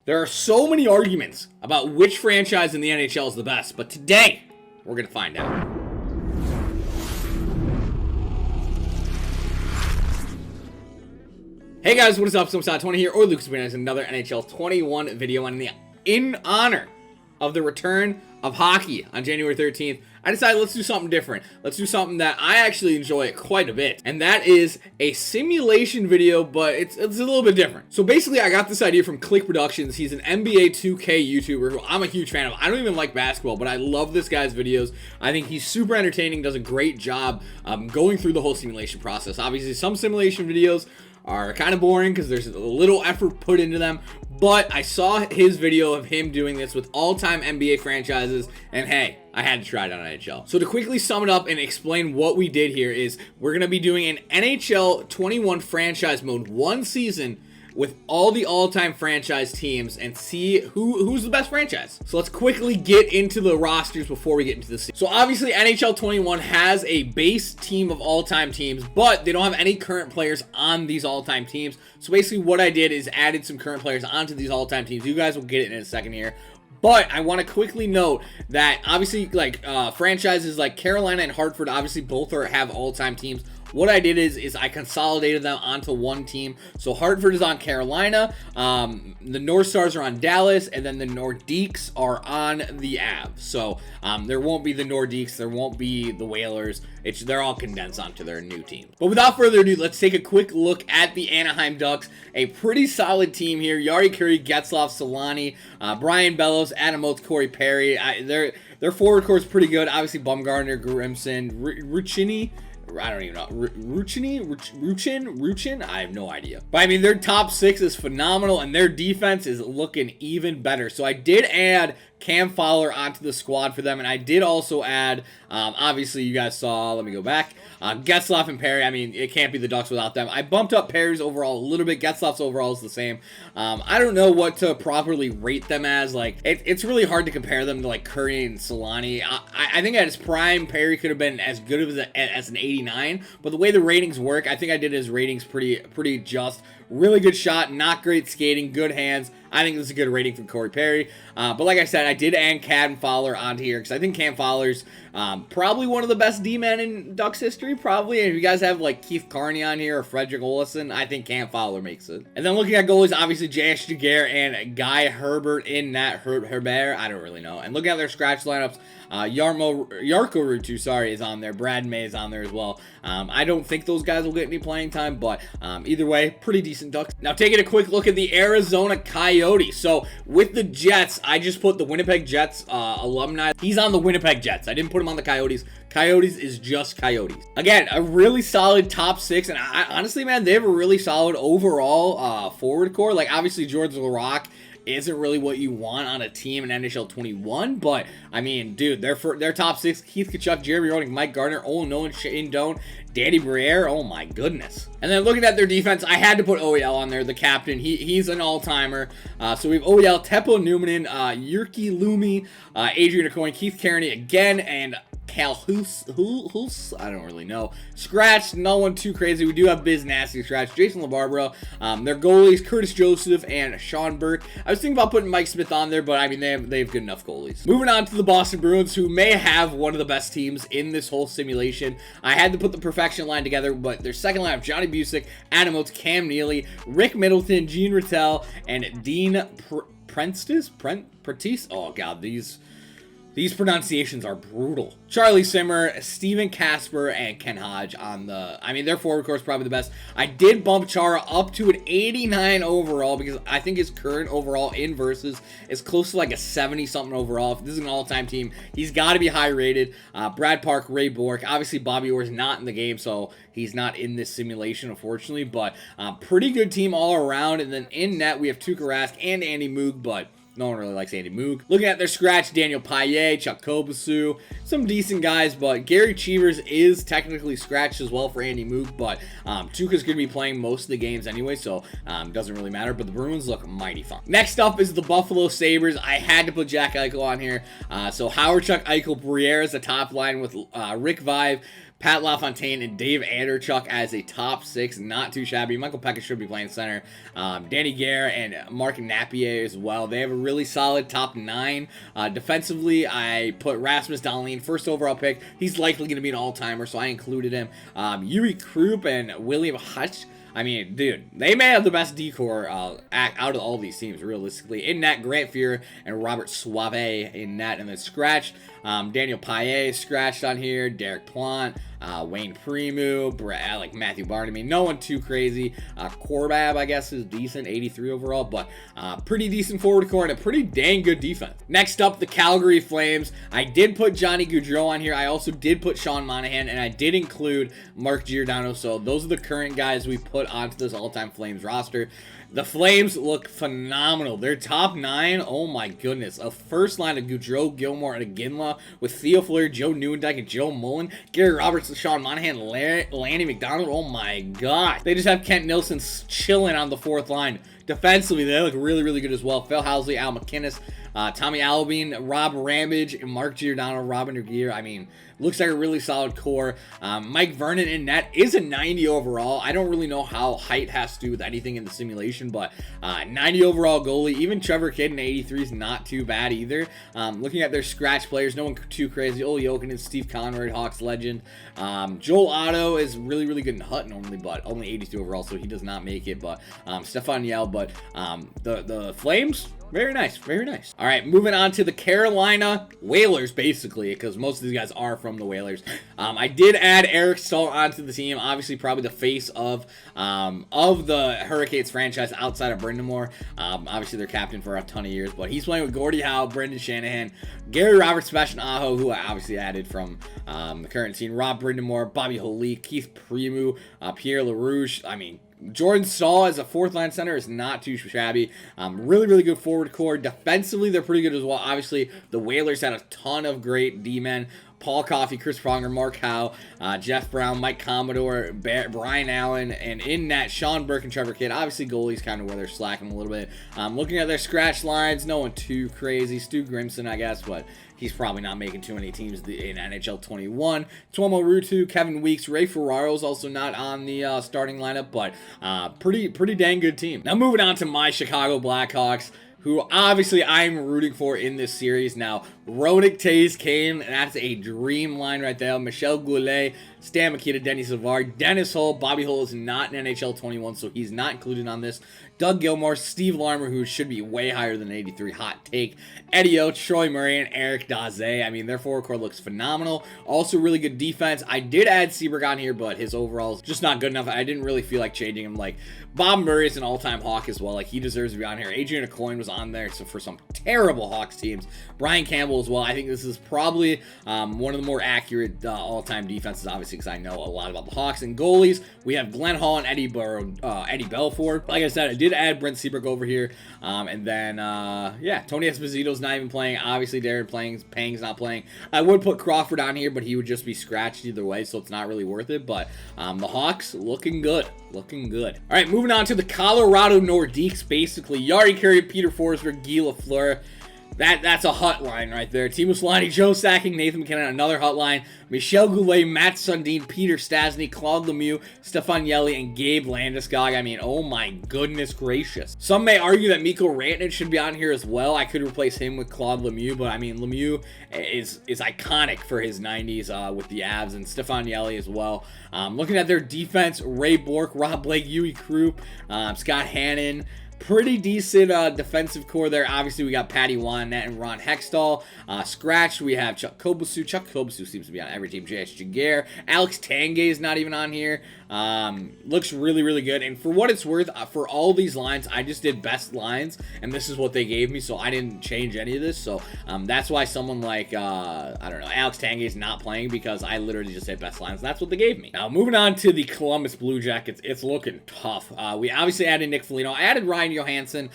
There are so many arguments about which franchise in the NHL is the best, but today we're going to find out. Hey guys, what is up? Superstardom here, or Lucas Bernard, another NHL 21 video, and in honor of the return of hockey on January 13th, I decided let's do something different. Let's do something that I actually enjoy quite a bit, and that is a simulation video, but it's a little bit different. So basically, I got this idea from Click Productions. He's an NBA 2K YouTuber who I'm a huge fan of. I don't even like basketball, but I love this guy's videos. I think he's super entertaining, does a great job going through the whole simulation process. Obviously, some simulation videos are kind of boring because there's a little effort put into them, but I saw his video of him doing this with all-time NBA franchises, and hey, I had to try it on NHL. So to quickly sum it up and explain what we did here is we're going to be doing an NHL 21 franchise mode, one season with all the all-time franchise teams, and see who's the best franchise. So let's quickly get into the rosters before we get into the season. So obviously NHL 21 has a base team of all-time teams, but they don't have any current players on these all-time teams. So basically what I did is added some current players onto these all-time teams. You guys will get it in a second here. But I want to quickly note that obviously like franchises like Carolina and Hartford obviously both have all-time teams. What I did is I consolidated them onto one team. So Hartford is on Carolina, the North Stars are on Dallas, and then the Nordiques are on the Avs. So there won't be the Nordiques, there won't be the Whalers. They're all condensed onto their new team. But without further ado, let's take a quick look at the Anaheim Ducks. A pretty solid team here. Yari Curry, Getzlaf, Solani, Brian Bellows, Adam Oates, Corey Perry. Their forward core is pretty good. Obviously Bumgarner, Grimson, Ruchini. I don't even know. Ruchin? I have no idea. But I mean, their top six is phenomenal, and their defense is looking even better. So I did add Cam Fowler onto the squad for them, and I did also add, obviously you guys saw, let me go back, Getzlaf and Perry. I mean, it can't be the Ducks without them. I bumped up Perry's overall a little bit. Getzlaf's overall is the same. I don't know what to properly rate them as. Like, it's really hard to compare them to like Curry and Solani. I think at his prime, Perry could have been as good as an 89, but the way the ratings work, I think I did his ratings pretty just. Really good shot, not great skating, good hands. I think this is a good rating from Corey Perry. But like I said, I did add Cam Fowler onto here because I think Cam Fowler's probably one of the best D-men in Ducks history, probably. And if you guys have like Keith Carney on here or Frederick Olesen, I think Cam Fowler makes it. And then looking at goalies, obviously J.S. Jaguar and Guy Herbert in that Herbert. I don't really know. And looking at their scratch lineups, Jarkko Ruutu, sorry, is on there. Brad May is on there as well. I don't think those guys will get any playing time, but either way, pretty decent Ducks. Now taking a quick look at the Arizona Coyotes. So with the Jets, I just put the Winnipeg Jets alumni. He's on the Winnipeg Jets. I didn't put him on the Coyotes. Coyotes is just Coyotes. Again, a really solid top six, and honestly, man, they have a really solid overall forward core. Like obviously George Laraque isn't really what you want on a team in NHL 21, but I mean, dude, their top six: Keith Tkachuk, Jeremy Roenick, Mike Gardner, Owen Nolan, Shane Doan, Danny Briere. Oh my goodness. And then looking at their defense, I had to put OEL on there, the captain. He's an all-timer. So we have OEL, Teppo Numminen, Jyrki Lumi, Adrian Aucoin, Keith Kearney again, and Cal Hulse, I don't really know. Scratch, no one too crazy. We do have Biz Nasty scratch. Jason LaBarbera. Their goalies, Curtis Joseph and Sean Burke. I was thinking about putting Mike Smith on there, but I mean, they have good enough goalies. Moving on to the Boston Bruins, who may have one of the best teams in this whole simulation. I had to put the perfection line together, but their second line of Johnny Busick, Adam Oates, Cam Neely, Rick Middleton, Gene Rattel, and Dean Prentice. Oh god, these pronunciations are brutal. Charlie Simmer, Steven Casper, and Ken Hodge on the... I mean, their forward core is probably the best. I did bump Chara up to an 89 overall because I think his current overall in versus is close to like a 70-something overall. If this is an all-time team, he's got to be high rated. Brad Park, Ray Bork. Obviously, Bobby Orr's not in the game, so he's not in this simulation, unfortunately. But pretty good team all around. And then in net, we have Tuukka Rask and Andy Moog, but no one really likes Andy Moog. Looking at their scratch, Daniel Payet, Chuck Kobasu, some decent guys, but Gary Cheevers is technically scratched as well for Andy Moog, but Tuukka's going to be playing most of the games anyway, so doesn't really matter, but the Bruins look mighty fun. Next up is the Buffalo Sabres. I had to put Jack Eichel on here. So Howard, Chuck, Eichel, Briere is the top line with Rick Vive, Pat LaFontaine and Dave Anderchuk as a top 6, not too shabby. Michael Pekka should be playing center. Danny Gare and Mark Napier as well. They have a really solid top 9. Defensively, I put Rasmus Dahlin, first overall pick. He's likely going to be an all-timer, so I included him. Yuri Krupp and William Hutch. I mean, dude, they may have the best decor out of all these teams, realistically. In net, Grant Fuhr and Robert Suave in net. And then scratched, Daniel Paillet scratched on here, Derek Plant, Wayne Primeau, like Matthew Barnaby. No one too crazy. Corbab, I guess, is decent, 83 overall, but pretty decent forward core and a pretty dang good defense. Next up, the Calgary Flames. I did put Johnny Gaudreau on here. I also did put Sean Monahan, and I did include Mark Giordano. So those are the current guys we put onto this all-time Flames roster. The Flames look phenomenal. Their top 9, oh my goodness. A first line of Gaudreau, Gilmore, and Iginla with Theo Fleury, Joe Nieuwendyk, and Joe Mullen. Gary Roberts, Sean Monahan, Lanny McDonald. Oh my god. They just have Kent Nilsson chilling on the 4th line. Defensively, they look really, really good as well. Phil Housley, Al McInnes, Tommy Alvin, Rob Ramage, and Mark Giordano, Robin Regier. I mean, looks like a really solid core. Mike Vernon in net is a 90 overall. I don't really know how height has to do with anything in the simulation, but 90 overall goalie. Even Trevor Kidd in 83 is not too bad either. Looking at their scratch players, no one too crazy. Ole Jokinen, Steve Conrad, Hawks legend. Joel Otto is really, really good in Hut normally, but only 82 overall, so he does not make it. But Stefan Yell, but the Flames, very nice, very nice. All right, moving on to the Carolina Whalers, basically, because most of these guys are from the Whalers. I did add Eric Stahl onto the team, obviously probably the face of the Hurricanes franchise outside of Brind'Amour. Obviously, they're captain for a ton of years, but he's playing with Gordie Howe, Brendan Shanahan, Gary Roberts, Sebastian Aho, who I obviously added from the current team, Rob Brind'Amour, Bobby Holy, Keith Primeau, Pierre LaRouche. I mean, Jordan Stahl as a 4th line center is not too shabby. Really, really good forward core. Defensively, they're pretty good as well. Obviously, the Whalers had a ton of great D-men. Paul Coffey, Chris Pronger, Mark Howe, Jeff Brown, Mike Commodore, Brian Allen, and in that, Sean Burke and Trevor Kidd. Obviously, goalies kind of where they're slacking a little bit. Looking at their scratch lines, no one too crazy. Stu Grimson, I guess, but he's probably not making too many teams in NHL 21. Tuomo Ruutu, Kevin Weeks, Ray Ferraro's also not on the starting lineup, but pretty dang good team. Now moving on to my Chicago Blackhawks, who obviously I'm rooting for in this series. Now, Rodick, Taze, Kane, that's a dream line right there. Michel Goulet, Stan Mikita, Denny Savard, Dennis Hull. Bobby Hull is not in NHL 21, so he's not included on this. Doug Gilmour, Steve Larmer, who should be way higher than 83, hot take. Eddie O, Troy Murray, and Eric Daze. I mean, their forward core looks phenomenal. Also, really good defense. I did add Seabrook on here, but his overall is just not good enough. I didn't really feel like changing him. Like, Bob Murray is an all-time Hawk as well. Like, he deserves to be on here. Adrian Aucoin was on there, so for some terrible Hawks teams. Brian Campbell as well. I think this is probably one of the more accurate all-time defenses, obviously, because I know a lot about the Hawks. And goalies, we have Glenn Hall and Eddie Belfour. Like I said, I did add Brent Seabrook over here. And then, yeah, Tony Esposito's not even playing. Obviously, Darren Pang's not playing. I would put Crawford on here, but he would just be scratched either way, so it's not really worth it. But the Hawks, looking good. Looking good. All right, moving on to the Colorado Nordiques, basically. Jari Kurri, Peter Forsberg, Guy Lafleur. That's a hot line right there. Teemu Selanne, Joe Sacking, Nathan McKinnon, another hot line. Michel Goulet, Matt Sundin, Peter Stastny, Claude Lemieux, Stefan Yelly, and Gabe Landeskog. I mean, oh my goodness gracious. Some may argue that Mikko Rantanen should be on here as well. I could replace him with Claude Lemieux, but I mean, Lemieux is iconic for his 90s with the Avs, and Stefan Yelly as well. Looking at their defense, Ray Bourque, Rob Blake, Yui Krupp, Scott Hannon. Pretty decent defensive core there. Obviously, we got Patty Wannet and Ron Hextall. Scratch, we have Chuck Kobasu. Chuck Kobasu seems to be on every team. J.S. Jaguar. Alex Tanguay is not even on here. Looks really, really good. And for what it's worth, for all these lines, I just did best lines, and this is what they gave me, so I didn't change any of this. So that's why someone like, I don't know, Alex Tanguay is not playing, because I literally just said best lines. That's what they gave me. Now, moving on to the Columbus Blue Jackets, it's looking tough. We obviously added Nick Foligno. I added Ryan Johansson.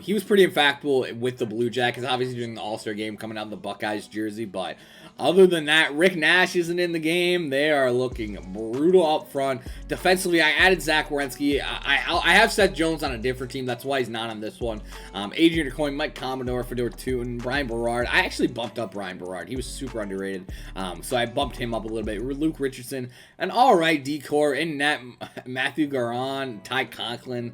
He was pretty impactful with the Blue Jackets, obviously during the All-Star game coming out of the Buckeyes jersey, but other than that, Rick Nash isn't in the game. They are looking brutal up front. Defensively, I added Zach Werenski. I have Seth Jones on a different team. That's why he's not on this one. Adrian Coyne, Mike Commodore, Fedor Tootin, Brian Berard. I actually bumped up Brian Berard. He was super underrated. So I bumped him up a little bit. Luke Richardson, an all right decor in net. Matthew Garon, Ty Conklin.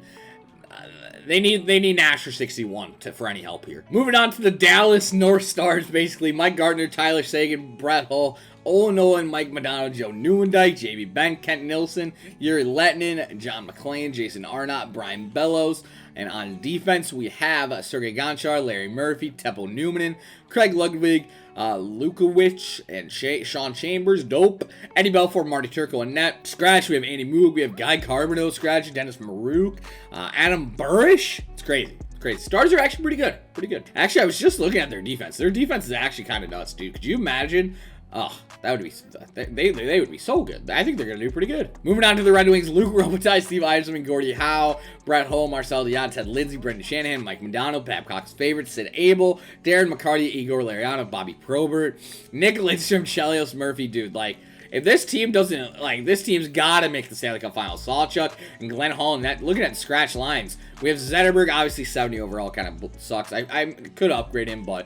They need Nasher 61 for any help here. Moving on to the Dallas North Stars, basically. Mike Gardner, Tyler Sagan, Brett Hull, Owen Nolan, Mike Modano, Joe Newendike, JB Ben, Kent Nilsson, Yuri Letnin, John McClain, Jason Arnott, Brian Bellows. And on defense, we have Sergei Gonchar, Larry Murphy, Teppo Numanen, Craig Ludwig, Lukowicz, and Sean Chambers, dope. Eddie Belfour, Marty Turco, and net. Scratch, we have Andy Moog, we have Guy Carbonell, scratch, Dennis Maruk, Adam Burish. It's crazy. It's crazy. Stars are actually pretty good. Pretty good. Actually, I was just looking at their defense. Their defense is actually kind of nuts, dude. Could you imagine? Oh, that would be, they would be so good. I think they're going to do pretty good. Moving on to the Red Wings, Luke Robitaille, Steve Yzerman, Gordie Howe, Brett Hull, Marcel Dion, Ted Lindsay, Brendan Shanahan, Mike Modano, Babcock's favorite, Sid Abel, Darren McCarty, Igor Lariano, Bobby Probert, Nick Lidstrom, Chelios Murphy, dude, like, if this team doesn't, like, this team's got to make the Stanley Cup Final. Sawchuk and Glenn Hall, and that, looking at scratch lines, we have Zetterberg, obviously 70 overall, kind of sucks. I could upgrade him, but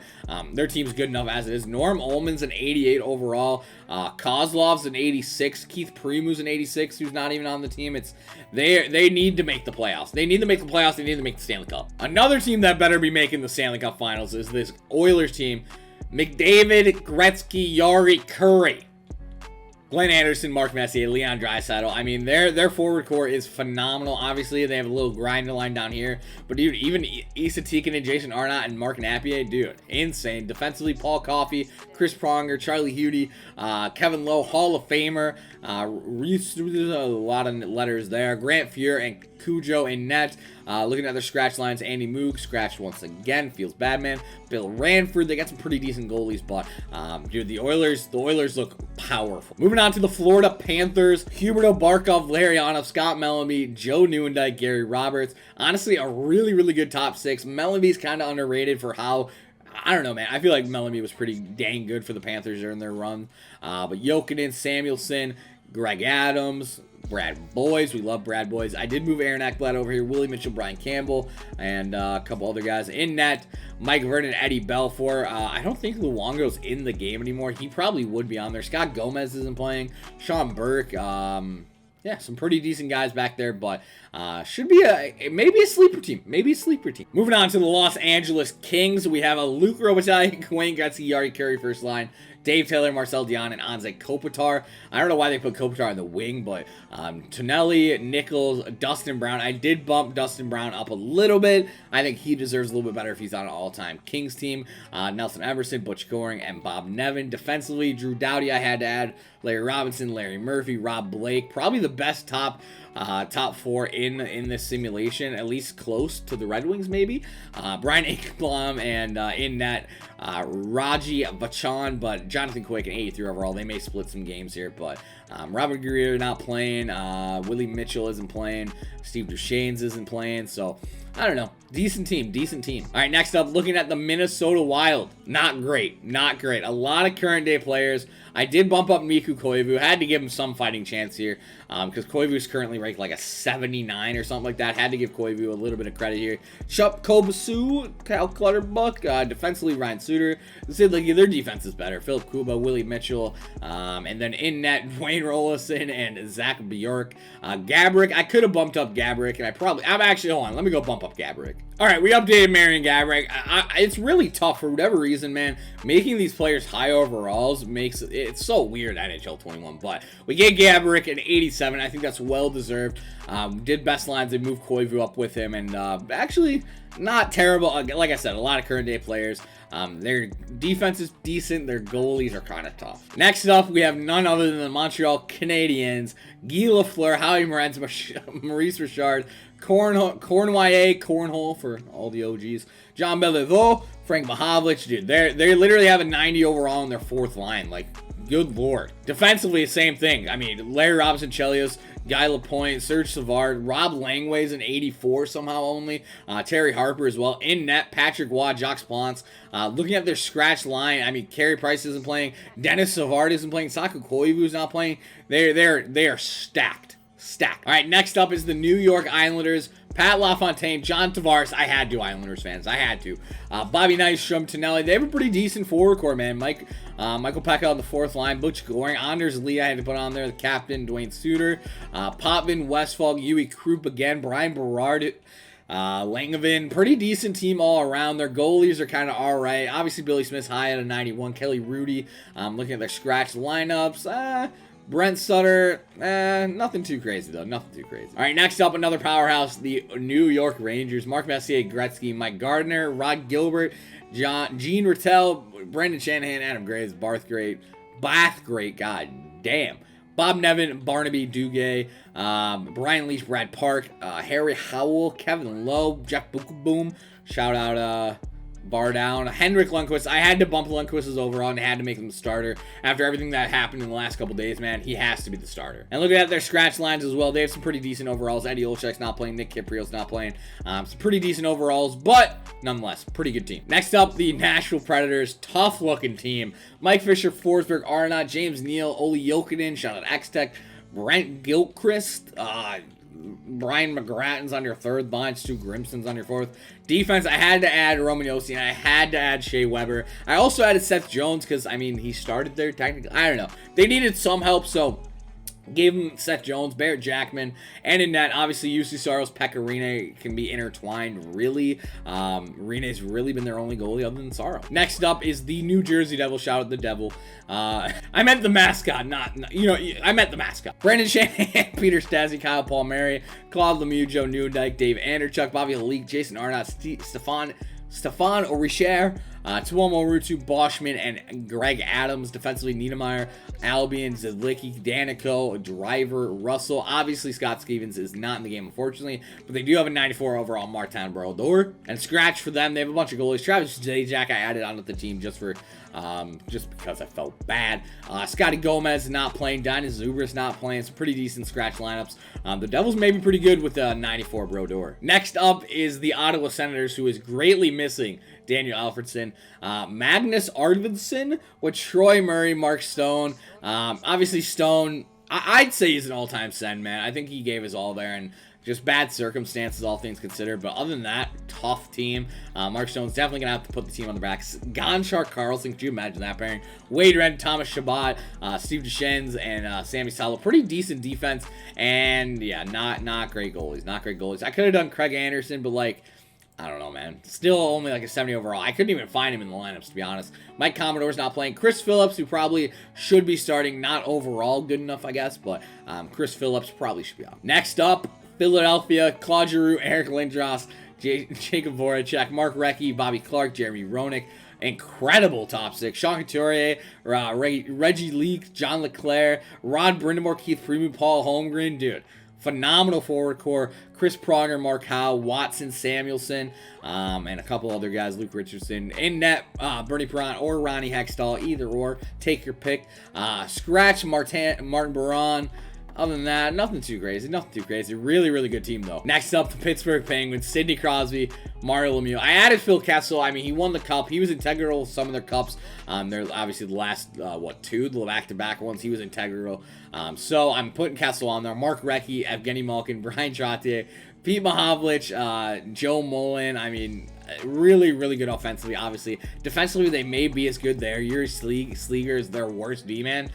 their team's good enough as it is. Norm Ullman's an 88 overall. Kozlov's an 86. Keith Primu's an 86, who's not even on the team. They need to make the playoffs. They need to make the playoffs. They need to make the Stanley Cup. Another team that better be making the Stanley Cup Finals is this Oilers team. McDavid, Gretzky, Yari, Curry, Glenn Anderson, Mark Messier, Leon Draisaitl. I mean, their forward core is phenomenal. Obviously, they have a little grinder line down here. But, dude, even Issa Teakin and Jason Arnott and Mark Napier, dude, insane. Defensively, Paul Coffey, Chris Pronger, Charlie Hudie, Kevin Lowe, Hall of Famer. There's a lot of letters there. Grant Fuhr and Cujo in net. Looking at their scratch lines, Andy Moog scratched once again. Feels bad, man. Bill Ranford, they got some pretty decent goalies, but dude, the Oilers look powerful. Moving on to the Florida Panthers, Huberto Barkov, Larionov, Scott Mellamy, Joe Newendike, Gary Roberts. Honestly, a really, really good top six. Mellamy's kind of underrated for how, I don't know, man. I feel like Mellamy was pretty dang good for the Panthers during their run. But Jokinen, Samuelson, Greg Adams, Brad Boys. We love Brad Boys. I did move Aaron Ekblad over here. Willie Mitchell, Brian Campbell, and a couple other guys in net. Mike Vernon, Eddie Belfour. I don't think Luongo's in the game anymore. He probably would be on there. Scott Gomez isn't playing. Sean Burke. Yeah, some pretty decent guys back there, but should be maybe a sleeper team. Maybe a sleeper team. Moving on to the Los Angeles Kings, we have a Luke Robitaille, Wayne Gretzky, Yari Curry first line, Dave Taylor, Marcel Dion, and Anze Kopitar. I don't know why they put Kopitar on the wing, but Tonelli, Nichols, Dustin Brown. I did bump Dustin Brown up a little bit. I think he deserves a little bit better if he's on an all-time Kings team. Nelson Emerson, Butch Goring, and Bob Nevin. Defensively, Drew Doughty, I had to add Larry Robinson, Larry Murphy, Rob Blake. Probably the best top four in this simulation, at least close to the Red Wings, maybe. Brian Eichenblom, and in net, Raji Vachan, but Jonathan Quick and 83 overall. They may split some games here, but Robert Guerrero not playing. Willie Mitchell isn't playing. Steve Duchesne's isn't playing, so I don't know. Decent team. All right, next up, looking at the Minnesota Wild. Not great. A lot of current day players. I did bump up Miku Koivu. Had to give him some fighting chance here because Koivu is currently ranked like a 79 or something like that. Had to give Koivu a little bit of credit here. Chup Kobasu, Cal Clutterbuck, defensively Ryan Suter. Their defense is better. Philip Kuba, Willie Mitchell, and then in net Wayne Rollison and Zach Bjork. Gabrick, I could have bumped up Gabrick, and I'm actually, hold on, let me go bump up Gabrick. All right, we updated Marian Gaborik. It's really tough for whatever reason, man. Making these players high overalls makes it's so weird, NHL 21. But we get Gaborik at 87. I think that's well deserved. Did best lines. They moved Koivu up with him, and actually not terrible. Like I said, a lot of current day players. Their defense is decent. Their goalies are kind of tough. Next up, we have none other than the Montreal Canadiens. Guy Lafleur, Howie Morenz, Maurice Richard, Cornhole for all the OGs, John Beliveau, Frank Mahovlich. Dude, they literally have a 90 overall in their fourth line. Like, good lord. Defensively, same thing. I mean, Larry Robinson, Chelios, Guy Lapointe, Serge Savard, Rob Langway's an 84 somehow only. Terry Harper as well. In net, Patrick Waugh, Jacques Plante. Looking at their scratch line, I mean, Carey Price isn't playing. Dennis Savard isn't playing. Saku Koivu is not playing. They are stacked. stack. All right, next up is the New York Islanders. Pat LaFontaine, John Tavares. I had to, Islanders fans. I had to. Bobby Nystrom, Tonelli. They have a pretty decent forward core, man. Michael Pekka on the fourth line. Butch Goring. Anders Lee, I had to put on there. The captain, Dwayne Suter. Potvin, Westfall, Yui Krupp again. Brian Berard. Langevin, pretty decent team all around. Their goalies are kind of all right. Obviously, Billy Smith's high at a 91. Kelly Rudy, looking at their scratch lineups. Brent Sutter, nothing too crazy, though. Nothing too crazy. All right, next up, another powerhouse, the New York Rangers. Mark Messier, Gretzky, Mike Gardner, Rod Gilbert, Gene Rattel, Brendan Shanahan, Adam Graves, Bathgate, god damn. Bob Nevin, Barnaby Duguay, Brian Leach, Brad Park, Harry Howell, Kevin Lowe, Jeff Boom. Shout out Bar down. Henrik Lundqvist. I had to bump Lundqvist's overall and had to make him the starter. After everything that happened in the last couple days, man, he has to be the starter. And look at their scratch lines as well. They have some pretty decent overalls. Eddie Olszek's not playing. Nick Kiprio's not playing. Some pretty decent overalls, but nonetheless, pretty good team. Next up, the Nashville Predators. Tough looking team. Mike Fisher, Forsberg, Arnott, James Neal, Oli Jokinen, shout out X-Tech, Brent Gilchrist, Brian McGrattan's on your third line. Stu Grimson's on your fourth. Defense, I had to add Roman Josi, and I had to add Shea Weber. I also added Seth Jones because, I mean, he started there technically. I don't know. They needed some help, so gave him Seth Jones, Barrett Jackman, and in that, obviously, UC Saros, Pekka Rinne can be intertwined, really. Rinne's really been their only goalie other than Saros. Next up is the New Jersey Devil. Shout out the Devil. I meant the mascot, I meant the mascot. Brendan Shanahan, Peter Stasi, Kyle Palmieri, Claude Lemieux, Joe Newdyke, Dave Anderchuk, Bobby Leak, Jason Arnott, Stefan Oricher, Tuomo Rutu, Boschman, and Greg Adams. Defensively, Niedermeyer, Albion, Zedlicki, Danico, Driver, Russell. Obviously, Scott Stevens is not in the game, unfortunately, but they do have a 94 overall Martin Brodeur. And scratch for them, they have a bunch of goalies. Travis Zajac, I added onto the team just because I felt bad. Scotty Gomez not playing. Dinah Zubris not playing. Some pretty decent scratch lineups. The Devils may be pretty good with 94 Brodeur. Next up is the Ottawa Senators, who is greatly missing Daniel Alfredson, Magnus Arvidsson with Troy Murray, Mark Stone. Obviously Stone, I'd say he's an all-time Sen, man. I think he gave his all there, and just bad circumstances, all things considered. But other than that, tough team. Mark Stone's definitely going to have to put the team on the backs. Gonchar Carlson, could you imagine that pairing? Wade Red, Thomas Shabbat, Steve Deschennes, and Sammy Salo. Pretty decent defense. And, yeah, not great goalies. Not great goalies. I could have done Craig Anderson, but, like, I don't know, man. Still only like a 70 overall. I couldn't even find him in the lineups, to be honest. Mike Commodore's not playing. Chris Phillips, who probably should be starting, not overall good enough, I guess, but Chris Phillips probably should be out. Next up, Philadelphia, Claude Giroux, Eric Lindros, Jacob Voracek, Mark Recchi, Bobby Clark, Jeremy Roenick. Incredible top six. Sean Couturier, Reggie Leake, John Leclerc, Rod Brindamore, Keith Premu, Paul Holmgren. Dude, phenomenal forward core. Chris Pronger, Mark Howe, Watson, Samuelson, and a couple other guys, Luke Richardson. In net, Bernie Perron or Ronnie Hextall, either or. Take your pick. Scratch Martin Baron. Other than that, nothing too crazy. Really, really good team, though. Next up, the Pittsburgh Penguins. Sidney Crosby, Mario Lemieux. I added Phil Kessel. I mean, he won the cup. He was integral to some of their cups. They're obviously the last, two? The back-to-back ones. He was integral. So I'm putting Kessel on there. Mark Recchi, Evgeny Malkin, Brian Trottier, Pete Mahovlich, Joe Mullen. I mean, really, really good offensively, obviously. Defensively, they may be as good there. Yuri Sleeger is their worst D-man.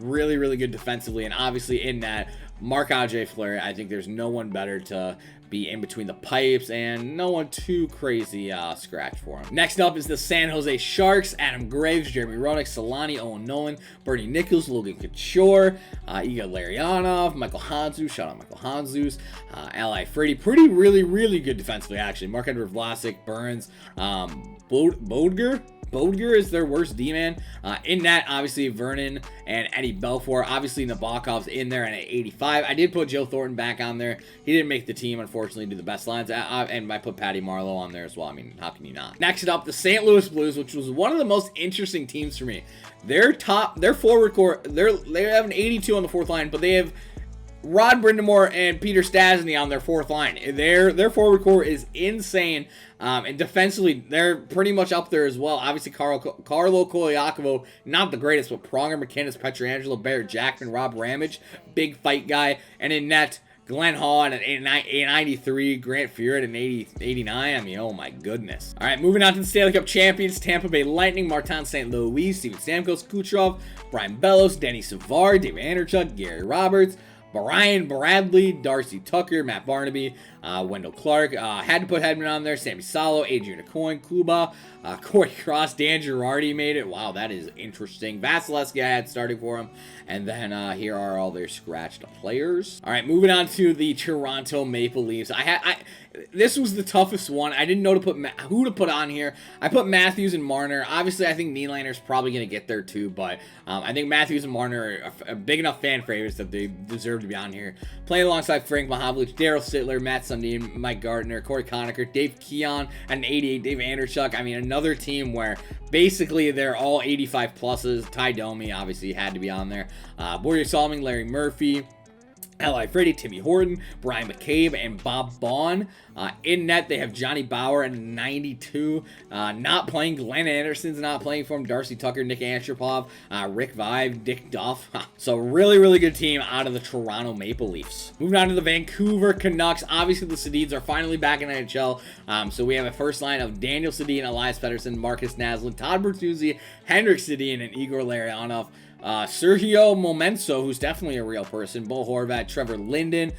Really, really good defensively. And obviously in that, Marc-Andre Fleury, I think there's no one better to be in between the pipes, and no one too crazy scratch for him. Next up is the San Jose Sharks. Adam Graves, Jeremy Roenick, Solani, Owen Nolan, Bernie Nichols, Logan Couture, Igor Larionov, Michael Hanzus, shout out Michael Hanzus, Ally Frady. Really, really good defensively, actually. Mark-Andrew Vlasic, Burns, Bodger is their worst D-man. In that, obviously, Vernon and Eddie Belfour. Obviously, Nabokov's in there at 85. I did put Joe Thornton back on there. He didn't make the team, unfortunately, do the best lines. And I put Patty Marleau on there as well. I mean, how can you not? Next up, the St. Louis Blues, which was one of the most interesting teams for me. Their forward core, they have an 82 on the fourth line, but they have Rod Brindamore and Peter Stastny on their fourth line. Their forward core is insane. And defensively, they're pretty much up there as well. Obviously, Carlo Koliakovo, not the greatest, but Pronger, McKinnis, Pietrangelo, Barrett Jackman, Rob Ramage, big fight guy. And in net, Glenn Hall at an 893, Grant Fuhr at an 89. I mean, oh my goodness. All right, moving on to the Stanley Cup champions, Tampa Bay Lightning, Martin St. Louis, Steven Stamkos, Kucherov, Brian Bellows, Denny Savard, Dave Anderchuk, Gary Roberts, Brian Bradley, Darcy Tucker, Matt Barnaby, Wendell Clark. Had to put Hedman on there. Sammy Salo, Adrian Aucoin, Kuba, Corey Cross, Dan Girardi made it. Wow, that is interesting. Vasilevsky I had starting for him. And then here are all their scratched players. All right, moving on to the Toronto Maple Leafs. This was the toughest one. I didn't know who to put on here. I put Matthews and Marner. Obviously, I think Nylander's probably going to get there too, but I think Matthews and Marner are big enough fan favorites that they deserve to be on here. Playing alongside Frank Mahovlich, Daryl Sittler, Matt Sundin, Mike Gardner, Corey Conacher, Dave Keon, and 88, Dave Anderchuk. I mean, another team where basically they're all 85 pluses. Ty Domi obviously had to be on there. Borje Salming, Larry Murphy, L.I. Freddie, Timmy Horton, Brian McCabe, and Bob Vaughn. In net, they have Johnny Bauer at 92. Not playing. Glenn Anderson's not playing for him. Darcy Tucker, Nick Antropov, Rick Vive, Dick Duff. So really, really good team out of the Toronto Maple Leafs. Moving on to the Vancouver Canucks. Obviously, the Sedins are finally back in NHL. So we have a first line of Daniel Sedin, Elias Pettersson, Marcus Naslund, Todd Bertuzzi, Henrik Sedin, and Igor Larionov. Sergio Momenso, who's definitely a real person, Bo Horvat, Trevor Linden,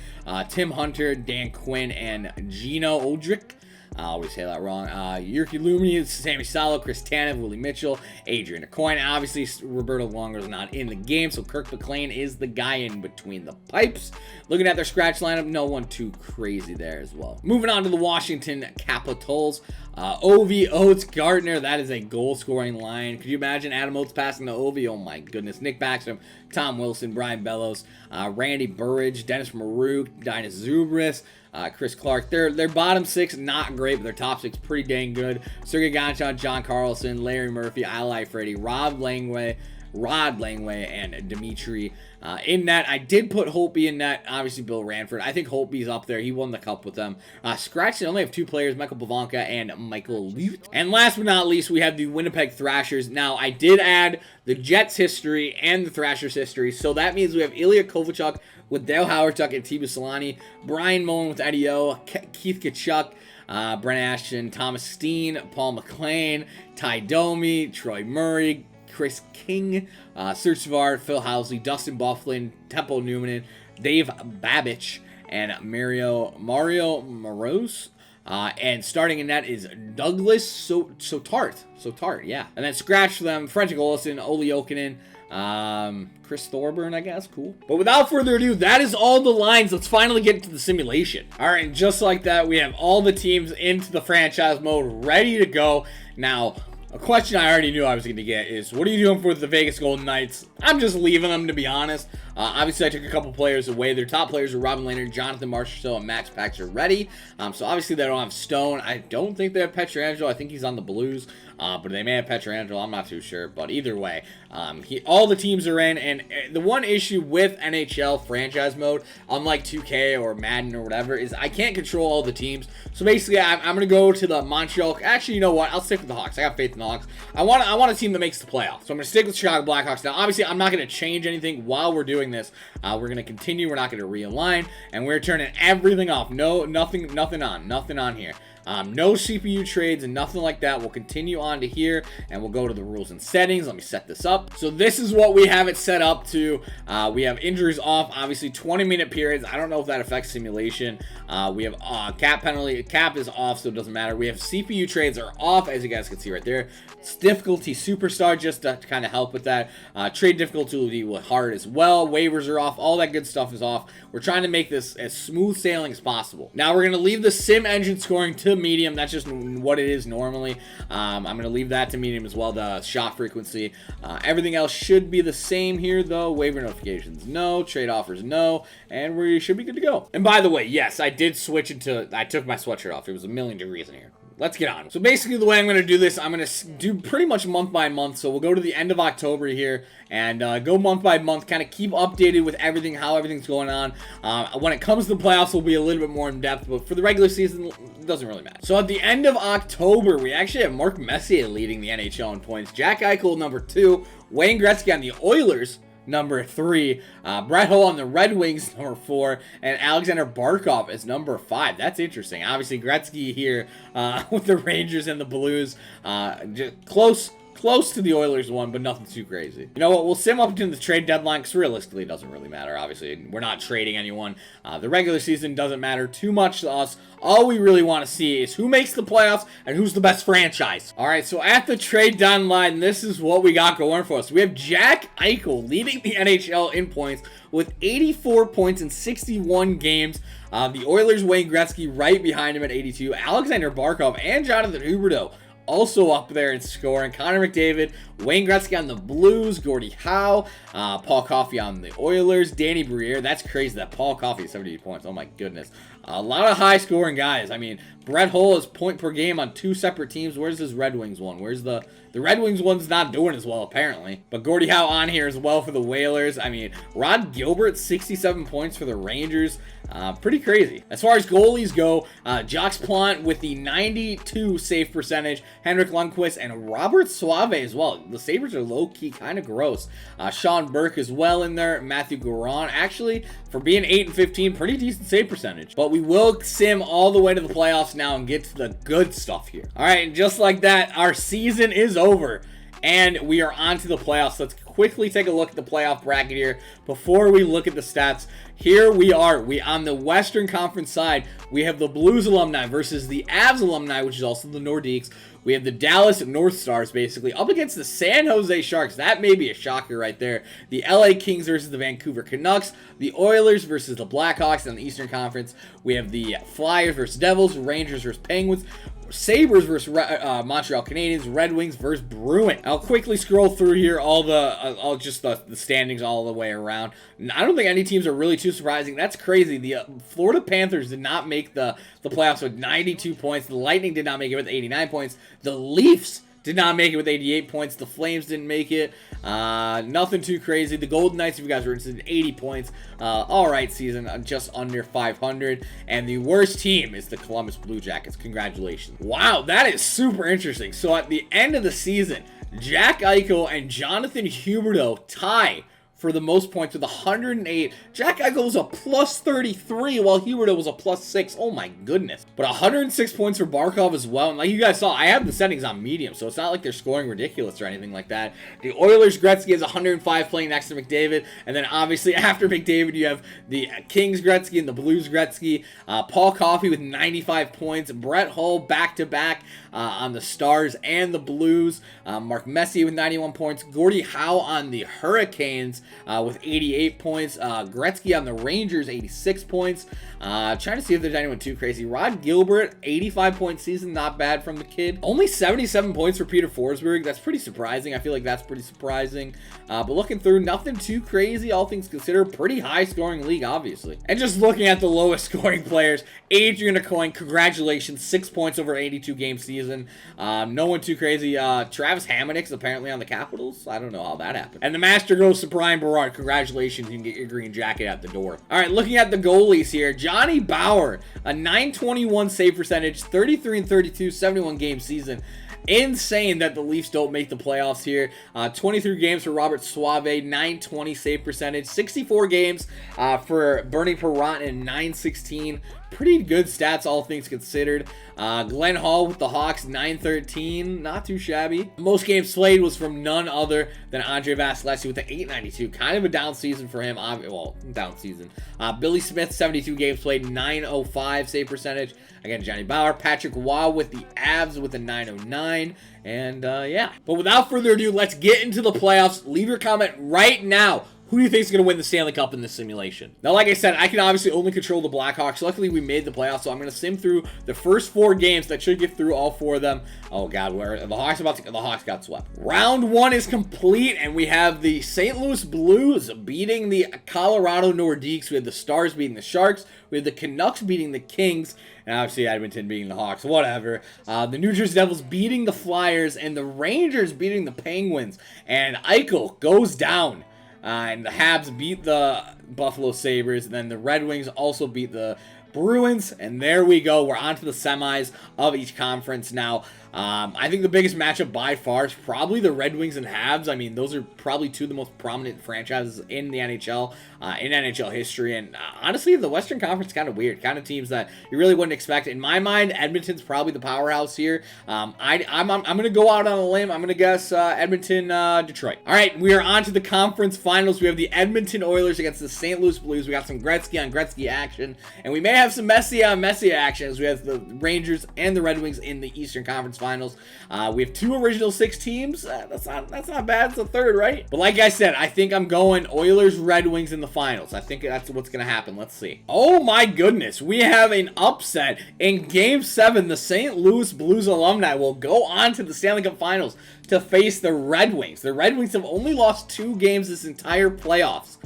Tim Hunter, Dan Quinn, and Gino Odrick. I always say that wrong. Yurki Lumini, Sammy Salo, Chris Tanev, Willie Mitchell, Adrian Aucoin. Obviously, Roberto Luongo's not in the game, so Kirk McLean is the guy in between the pipes. Looking at their scratch lineup, no one too crazy there as well. Moving on to the Washington Capitals. Ovi, Oates, Gardner. That is a goal-scoring line. Could you imagine Adam Oates passing to Ovi? Oh my goodness. Nick Backstrom, Tom Wilson, Brian Bellows, Randy Burridge, Dennis Marouk, Dinas Zubris, Chris Clark. Their bottom six, not great, but their top six, pretty dang good. Sergei Gonchar, John Carlson, Larry Murphy, Eli Freddie, Rod Langway, and Dimitri. In net, I did put Holtby in net. Obviously, Bill Ranford. I think Holtby's up there. He won the cup with them. Scratch, they only have two players, Michael Bavanka and Michael Lute. And last but not least, we have the Winnipeg Thrashers. Now, I did add the Jets history and the Thrashers history. So that means we have Ilya Kovalchuk with Dale Hawerchuk and Tibu Solani, Brian Mullen with Eddie O, Keith Kachuk, Brent Ashton, Thomas Steen, Paul McLean, Ty Domi, Troy Murray, Chris King, Serge Savard, Phil Housley, Dustin Bufflin, Temple Newman, Dave Babich, and Mario Morose. And starting in net is Douglas Sotart, yeah. And then scratch for them, Fredrik Olsson, Oli Jokinen, Chris Thorburn, I guess. Cool. But without further ado, that is all the lines. Let's finally get into the simulation. All right, and just like that, we have all the teams into the franchise mode, ready to go. Now, a question I already knew I was going to get is, what are you doing for the Vegas Golden Knights? I'm just leaving them, to be honest. Obviously, I took a couple players away. Their top players are Robin Lehner, Jonathan Marchessault, and Max Pacioretty. So obviously, they don't have Stone. I don't think they have Pietrangelo. I think he's on the Blues. But they may have Pietrangelo. I'm not too sure. But either way, all the teams are in. And the one issue with NHL franchise mode, unlike 2K or Madden or whatever, is I can't control all the teams. So basically, I'm going to go to the Montreal. Actually, you know what? I'll stick with the Hawks. I got faith in the Hawks. I want a team that makes the playoffs. So I'm going to stick with Chicago Blackhawks. Now, obviously, I'm not going to change anything while we're doing this. We're going to continue. We're not going to realign. And we're turning everything off. Nothing on here. No CPU trades and nothing like that. We'll continue on to here and we'll go to the rules and settings. Let me set this up. So this is what we have it set up to. We have injuries off, obviously 20-minute periods. I don't know if that affects simulation. We have cap penalty. Cap is off, so it doesn't matter. We have CPU trades are off, as you guys can see right there. It's difficulty superstar, just to kind of help with that. Trade difficulty with hard as well. Waivers are off. All that good stuff is off. We're trying to make this as smooth sailing as possible. Now we're going to leave the sim engine scoring to medium. That's just what it is normally. I'm going to leave that to medium as well. The shot frequency. Everything else should be the same here though. Waiver notifications, no. Trade offers, no. And we should be good to go. And by the way, yes, I did switch into, I took my sweatshirt off. It was 1,000,000 degrees in here. let's get on. So basically the way I'm going to do this, I'm going to do pretty much month by month. So we'll go to the end of October here and go month by month, kind of keep updated with everything, how everything's going on. When it comes to the playoffs, we'll be a little bit more in depth, but for the regular season, it doesn't really matter. So at the end of October, we actually have Mark Messier leading the NHL in points, Jack Eichel number 2, Wayne Gretzky on the Oilers number 3, Brett Hull on the Red Wings number 4, and Alexander Barkov is number 5. That's interesting. Obviously Gretzky here with the Rangers and the Blues, just close to the Oilers one, but nothing too crazy. You know what? We'll sim up to the trade deadline because realistically it doesn't really matter. Obviously, we're not trading anyone. The regular season doesn't matter too much to us. All we really want to see is who makes the playoffs and who's the best franchise. All right, so at the trade deadline, this is what we got going for us. We have Jack Eichel leading the NHL in points with 84 points in 61 games. The Oilers' Wayne Gretzky right behind him at 82. Alexander Barkov and Jonathan Huberdeau also up there in scoring. Connor McDavid, Wayne Gretzky on the Blues, Gordie Howe, Paul Coffey on the Oilers, Danny Briere. That's crazy that Paul Coffey is 78 points. Oh my goodness. A lot of high scoring guys. I mean, Brett Hull is point per game on 2 separate teams. Where's his Red Wings one? Where's the Red Wings one's not doing as well, apparently. But Gordie Howe on here as well for the Whalers. I mean, Rod Gilbert, 67 points for the Rangers. Pretty crazy. As far as goalies go, Jacques Plante with the 92 save percentage, Henrik Lundqvist, and Robert Suave as well. The Sabres are low-key kind of gross. Sean Burke as well in there. Matthew Garon, actually, for being 8 and 15, pretty decent save percentage. But we will sim all the way to the playoffs now and get to the good stuff here. All right, and just like that, our season is over. And we are on to the playoffs. Let's quickly take a look at the playoff bracket here before we look at the stats. Here we are. On the Western Conference side, we have the Blues alumni versus the Avs alumni, which is also the Nordiques. We have the Dallas North Stars, basically, up against the San Jose Sharks. That may be a shocker right there. The LA Kings versus the Vancouver Canucks. The Oilers versus the Blackhawks in the Eastern Conference. We have the Flyers versus Devils. Rangers versus Penguins. Sabres versus Montreal Canadiens, Red Wings versus Bruins. I'll quickly scroll through here all the standings all the way around. I don't think any teams are really too surprising. That's crazy. The Florida Panthers did not make the playoffs with 92 points. The Lightning did not make it with 89 points. The Leafs did not make it with 88 points. The Flames didn't make it. Nothing too crazy. The Golden Knights, if you guys were interested, 80 points. All right season, just under 500. And the worst team is the Columbus Blue Jackets. Congratulations. Wow, that is super interesting. So at the end of the season, Jack Eichel and Jonathan Huberdeau tie for the most points with 108. Jack Eichel was a plus 33 while Huberdeau was a plus 6. Oh my goodness. But 106 points for Barkov as well. And like you guys saw, I have the settings on medium, so it's not like they're scoring ridiculous or anything like that. The Oilers Gretzky is 105 playing next to McDavid. And then obviously after McDavid, you have the Kings Gretzky and the Blues Gretzky. Paul Coffey with 95 points. Brett Hull back-to-back on the Stars and the Blues. Mark Messier with 91 points. Gordie Howe on the Hurricanes with 88 points. Gretzky on the Rangers, 86 points. Trying to see if there's anyone too crazy. Rod Gilbert, 85-point season. Not bad from the kid. Only 77 points for Peter Forsberg. That's pretty surprising. I feel like that's pretty surprising. But looking through, nothing too crazy. All things considered, pretty high-scoring league, obviously. And just looking at the lowest-scoring players, Adrian Aucoin, congratulations. 6 points over 82-game season. No one too crazy. Travis Hamonic apparently on the Capitals. I don't know how that happened. And the master goes to Brian Berard. Congratulations, you can get your green jacket at the door. All right, looking at the goalies here. Johnny Bauer, a 921 save percentage, 33 and 32, 71 game season. Insane that the Leafs don't make the playoffs here. 23 games for Robert Suave, 920 save percentage, 64 games for Bernie Perrant and 916. Pretty good stats, all things considered. Glenn Hall with the Hawks, 913. Not too shabby. Most games played was from none other than Andre Vasilevsky with the 892. Kind of a down season for him. Well, down season. Billy Smith, 72 games played, 905 save percentage. Again, Johnny Bauer. Patrick Waugh with the Avs with a 909. And yeah. But without further ado, let's get into the playoffs. Leave your comment right now. who do you think is going to win the Stanley Cup in this simulation? Now, like I said, I can obviously only control the Blackhawks. Luckily, we made the playoffs, so I'm going to sim through the first 4 games. That should get through all 4 of them. Oh, God, where the Hawks got swept. Round 1 is complete, and we have the St. Louis Blues beating the Colorado Nordiques. We have the Stars beating the Sharks. We have the Canucks beating the Kings. And obviously Edmonton beating the Hawks, whatever. The New Jersey Devils beating the Flyers, and the Rangers beating the Penguins. And Eichel goes down. And the Habs beat the Buffalo Sabres. And then the Red Wings also beat the Bruins. And there we go. We're on to the semis of each conference now. I think the biggest matchup by far is probably the Red Wings and Habs. I mean, those are probably 2 of the most prominent franchises in the NHL, in NHL history. And honestly, the Western Conference is kind of weird. Kind of teams that you really wouldn't expect. In my mind, Edmonton's probably the powerhouse here. I'm going to go out on a limb. I'm going to guess Edmonton, Detroit. All right, we are on to the conference finals. We have the Edmonton Oilers against the St. Louis Blues. We got some Gretzky on Gretzky action. And we may have some Messi on Messi action as we have the Rangers and the Red Wings in the Eastern Conference finals. We have 2 original 6 teams. That's not bad. It's a third, right? But like I said, I think I'm going Oilers Red Wings in the finals. I think that's what's gonna happen. Let's see. Oh my goodness, we have an upset in Game 7. The St. Louis Blues alumni will go on to the Stanley Cup Finals to face the Red Wings. The Red Wings have only lost 2 games this entire playoffs.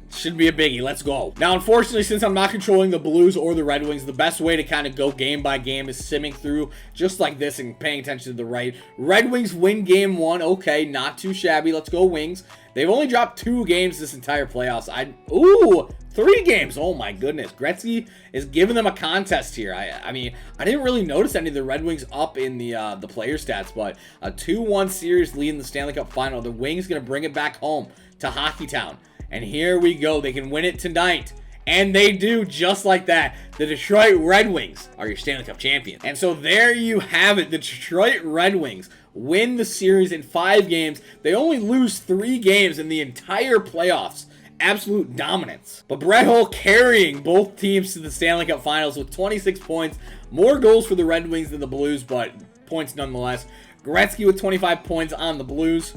Should be a biggie. Let's go. Now, unfortunately, since I'm not controlling the Blues or the Red Wings, the best way to kind of go game by game is simming through just like this and paying attention to the right. Red Wings win game 1. Okay, not too shabby. Let's go Wings. They've only dropped 2 games this entire playoffs. Ooh, 3 games. Oh my goodness. Gretzky is giving them a contest here. I mean, I didn't really notice any of the Red Wings up in the player stats, but a 2-1 series lead in the Stanley Cup Final. The Wings going to bring it back home to Hockeytown. And here we go. They can win it tonight. And they do, just like that. The Detroit Red Wings are your Stanley Cup champions. And so there you have it. The Detroit Red Wings win the series in 5 games. They only lose 3 games in the entire playoffs. Absolute dominance. But Brett Hull carrying both teams to the Stanley Cup Finals with 26 points. More goals for the Red Wings than the Blues, but points nonetheless. Gretzky with 25 points on the Blues.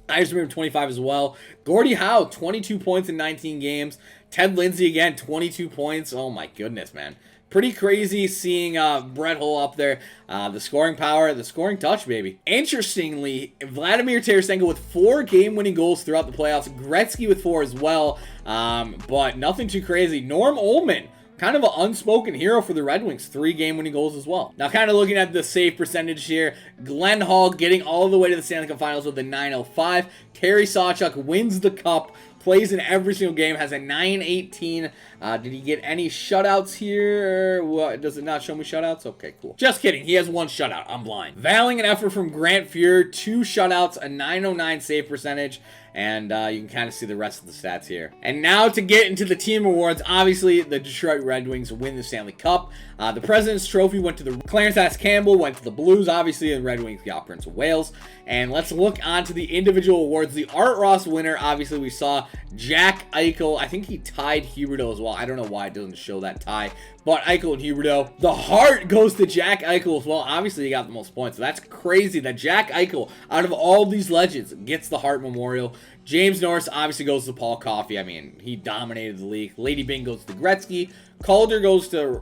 Eisner 25 as well. Gordie Howe, 22 points in 19 games. Ted Lindsay again, 22 points. Oh my goodness, man. Pretty crazy seeing Brett Hull up there. The scoring power, the scoring touch, baby. Interestingly, Vladimir Tarasenko with 4 game-winning goals throughout the playoffs. Gretzky with 4 as well, but nothing too crazy. Norm Ullman, kind of an unspoken hero for the Red Wings. 3 game-winning goals as well. Now, kind of looking at the save percentage here. Glenn Hall getting all the way to the Stanley Cup Finals with a 905. Terry Sawchuk wins the cup. Plays in every single game. Has a 918. Did he get any shutouts here? What, does it not show me shutouts? Okay, cool. Just kidding. He has 1 shutout. I'm blind. Valiant effort from Grant Fuhr. 2 shutouts. A 909 save percentage. And you can kind of see the rest of the stats here. And now to get into the team awards, obviously the Detroit Red Wings win the Stanley Cup. The President's Trophy went to the Clarence S. Campbell, went to the Blues. Obviously, the Red Wings got Prince of Wales. And let's look on to the individual awards. The Art Ross winner, obviously, we saw Jack Eichel. I think he tied Huberdeau as well. I don't know why it doesn't show that tie. But Eichel and Huberdeau. The Hart goes to Jack Eichel as well. Obviously, he got the most points. So that's crazy that Jack Eichel, out of all these legends, gets the Hart Memorial. James Norris obviously goes to Paul Coffey. I mean, he dominated the league. Lady Byng goes to Gretzky. Calder goes to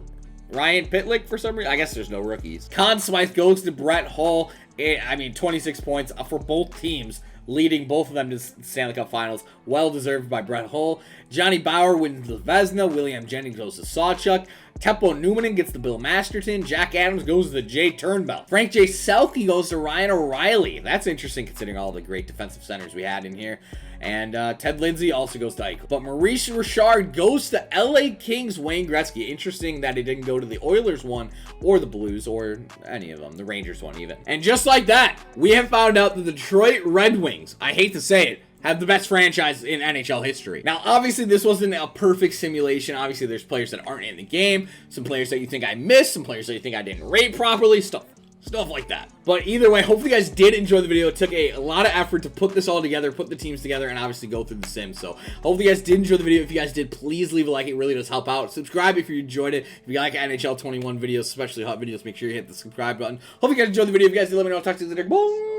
Ryan Pitlick for some reason. I guess there's no rookies. Conn Smythe goes to Brett Hull. 26 points for both teams, leading both of them to the Stanley Cup Finals. Well deserved by Brett Hull. Johnny Bauer wins the Vezina. William Jennings goes to Sawchuk. Teppo Newman gets the Bill Masterton. Jack Adams goes to the Jay Turnbell. Frank J. Selke goes to Ryan O'Reilly. That's interesting considering all the great defensive centers we had in here. And Ted Lindsay also goes to Eichel. But Maurice Richard goes to LA Kings Wayne Gretzky. Interesting that he didn't go to the Oilers one or the Blues or any of them. The Rangers one even. And just like that, we have found out that the Detroit Red Wings, I hate to say it, have the best franchise in NHL history. Now, obviously, this wasn't a perfect simulation. Obviously, there's players that aren't in the game, some players that you think I missed, some players that you think I didn't rate properly, stuff like that. But either way, hopefully you guys did enjoy the video. It took a lot of effort to put this all together, put the teams together, and obviously go through the sims. So hopefully you guys did enjoy the video. If you guys did, please leave a like. It really does help out. Subscribe if you enjoyed it. If you like NHL 21 videos, especially hot videos, make sure you hit the subscribe button. Hope you guys enjoyed the video. If you guys did, let me know. I'll talk to you later. Boom!